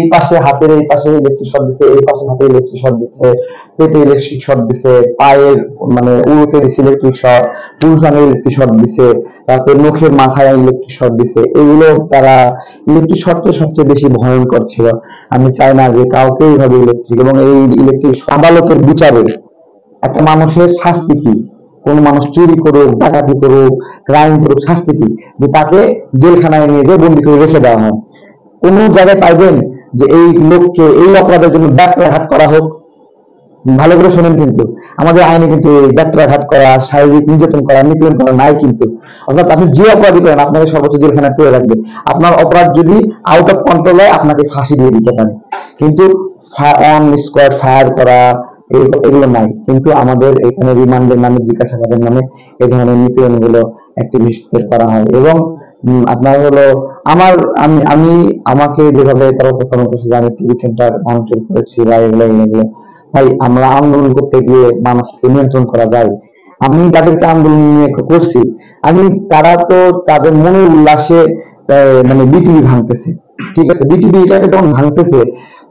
এই পাশে হাতের এই পাশে ইলেকট্রিক শর্ট দিছে, এই পাশে হাতে ইলেকট্রিক শর্ট দিছে, পেটে ইলেকট্রিক শর্ট দিছে, পায়ের মানে উড়োতে দিছে ইলেকট্রিক শর্ট, পুরুষাঙ্গে ইলেকট্রিক শর্ট দিছে, তারপরে মুখের মাথায় ইলেকট্রিক শর্ট দিছে। এগুলো তারা ইলেকট্রিক শর্টটা সবচেয়ে বেশি ভয়ঙ্কর ছিল। আমি চাই না যে কাউকে এইভাবে ইলেকট্রিক, এবং এই ইলেকট্রিক আদালতের বিচারে একটা মানুষের শাস্তি কি, কোন মানুষ চুরি করুক, ডাকাতি করুক, ক্রাইম করুক, শাস্তি কি, যে তাকে জেলখানায় নিয়ে যেয়ে বন্দি করে রেখে দেওয়া হয়। কোন জায়গায় পাইবেন যে এই লোককে এই অপরাধের জন্য ব্যত্রাঘাত করা হোক? ভালো করে শোনেন, কিন্তু আমাদের আইনে কিন্তু এই ব্যত্রাঘাত করা, শারীরিক নির্যাতন করা, নিপীড়ন করা নাই কিন্তু। অর্থাৎ আপনি যে অপরাধী করেন আপনাকে সর্বোচ্চ জেলখানায় পুরে রাখবে। আপনার অপরাধ যদি আউট অফ কন্ট্রোল হয় আপনাকে ফাঁসি দিয়ে দিতে পারে, কিন্তু অন স্কোয়াড ফায়ার করা এগুলো নাই। কিন্তু আমাদের এখানে রিমান্ডের নামে, জিজ্ঞাসাবাদের নামে এই ধরনের নিপীড়ন গুলো অ্যাক্টিভিস্টদের করা হয়। এবং আপনার হলো আমার আমি আমি আমাকে যেভাবে তারা উপস্থাপন করছে যে আমি টিভি সেন্টার ভাঙচুর করেছি বা এগুলো এগুলো, ভাই আমরা আন্দোলন করতে গিয়ে মানুষকে নিয়ন্ত্রণ করা যায়? আমি তাদেরকে আন্দোলন নিয়ে করছি, আমি তারা তো তাদের মনের উল্লাসে মানে বিটিভি ভাঙতেছে, ঠিক আছে, বিটিভি এটাকে যখন ভাঙতেছে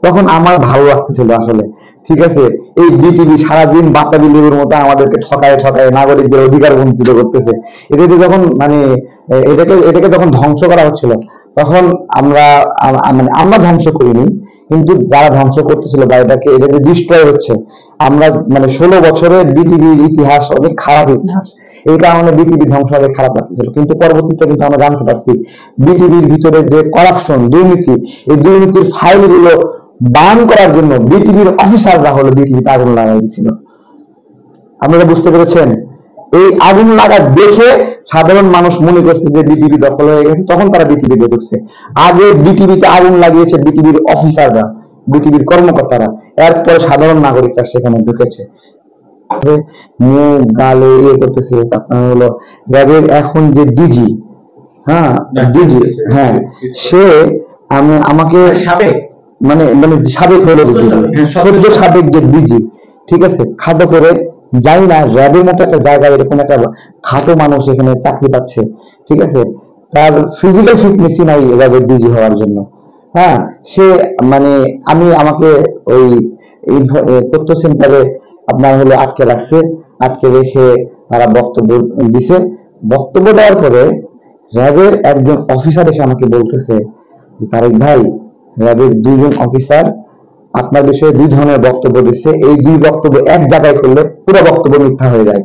তখন আমার ভালো লাগতেছিল আসলে। ঠিক আছে, এই বিটিভি সারাদিন বার্তা বিলির মতো আমাদেরকে ঠকায় ঠকায় নাগরিকদের অধিকার বঞ্চিত করতেছে। এটাকে যখন মানে এটাকে এটাকে যখন ধ্বংস করা হচ্ছিল তখন আমরা মানে আমরা ধ্বংস করিনি, কিন্তু যারা ধ্বংস করতেছিল বা এটাকে ডিস্ট্রয় হচ্ছে, আমরা মানে 16 বছরের বিটিভির ইতিহাস অনেক খারাপ ইতিহাস, এই কারণে বিটিভি ধ্বংস অনেক খারাপ লাগতেছিল। কিন্তু পরবর্তীতে কিন্তু আমরা জানতে পারছি বিটিভির ভিতরে যে করাপশন, দুর্নীতি, এই দুর্নীতির ফাইল গুলো বান করার জন্য বিটিভির অফিসাররা হলো বিটিভিতে আগুন লাগাই দিয়েছিল। আপনারা বুঝতে পেরেছেন? এই আগুন লাগা দেখে সাধারণ মানুষ মনে করছে যে বিটিভি দখল হয়ে গেছে, তখন তারা বিটিভিতে ঢুকছে। আগে বিটিভিতে আগুন লাগিয়েছে বিটিভির অফিসাররা, বিটিভির কর্মকর্তারা, এরপর সাধারণ নাগরিকরা সেখানে ঢুকেছে। মুখ গালে ইয়ে করতেছে। আপনার হলো র্যাবের এখন যে ডিজি, হ্যাঁ ডিজি, হ্যাঁ সে আমাকে মানে মানে সাবেক হলো যে ডিজি, সদ্য সাবেক যে ডিজি, ঠিক আছে, খাটো করে যাই না র্যাবের মতো একটা জায়গায় এরকম একটা খাটো মানুষ এখানে চাকরি পাচ্ছে, ঠিক আছে, তার ফিজিক্যাল ফিটনেসই নাই র্যাবের ডিজি হওয়ার জন্য। হ্যাঁ, সে মানে আমাকে ওই তথ্য সেন্টারে আপনার হলো আটকে রাখছে, আটকে রেখে তারা বক্তব্য দিছে। বক্তব্য দেওয়ার পরে র্যাবের একজন অফিসার এসে আমাকে বলতেছে যে তারেক ভাই, র্যাবের 2 জন অফিসার আপনার বিষয়ে 2 ধরনের বক্তব্য দিচ্ছে, এই 2 বক্তব্য এক জায়গায় করলে পুরো বক্তব্য মিথ্যা হয়ে যায়।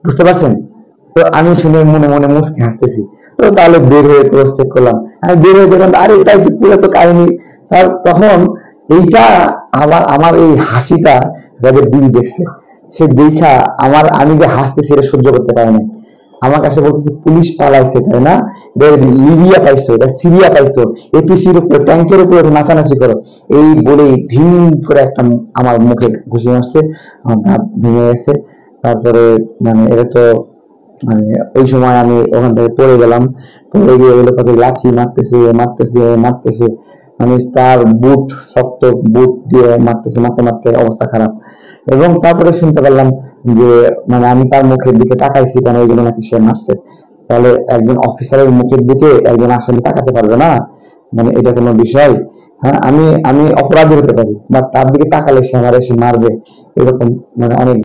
বুঝতে পারছেন? তো আমি শুনে মনে মনে মুচকি হাসতেছি। তো তাহলে বের হয়ে ক্রস চেক করলাম, আমি বের হয়ে দেখলাম আরে তাই তো, পুরো তো কাহিনী। তখন এইটা আমার এই হাসিটা র্যাবের দিদি দেখছে, সে দেখা আমি যে হাসতেছি এটা সহ্য করতে পারে না। আমার কাছে বলতেছে পুলিশ পালাইছে তাই না, লিবিয়া পাইছো, এটা সিরিয়া পাইছো, এপিসির উপরে ট্যাঙ্কের উপরে নাচানাচি করো, এই বলে ধিম করে একটা আমার মুখে ঘুষি মারছে, আমার দাঁত ভেঙে গেছে। তারপরে মানে এটা তো মানে ওই সময় আমি ওখান থেকে পড়ে গেলাম, পড়ে গিয়ে ওগুলো কত লাঠি মারতেছে মারতেছে মারতেছে, মানে তার বুট, শক্ত বুট দিয়ে মারতেছে, মারতে মারতে অবস্থা খারাপ। এবং তারপরে শুনতে পারলাম যে মানে আমি তার মুখের দিকে তাকাইছি কেন, ওই জন্য নাকি সে মারছে। তাহলে একজন অফিসারের মুখের দিকে একজন আসামি তাকাতে পারবে না? মানে এটা কোনো বিষয়? হ্যাঁ, আমি অপরাধী হতে পারি, বাট তার দিকে তাকালে সে আমার এসে মারবে, এরকম মানে অনেক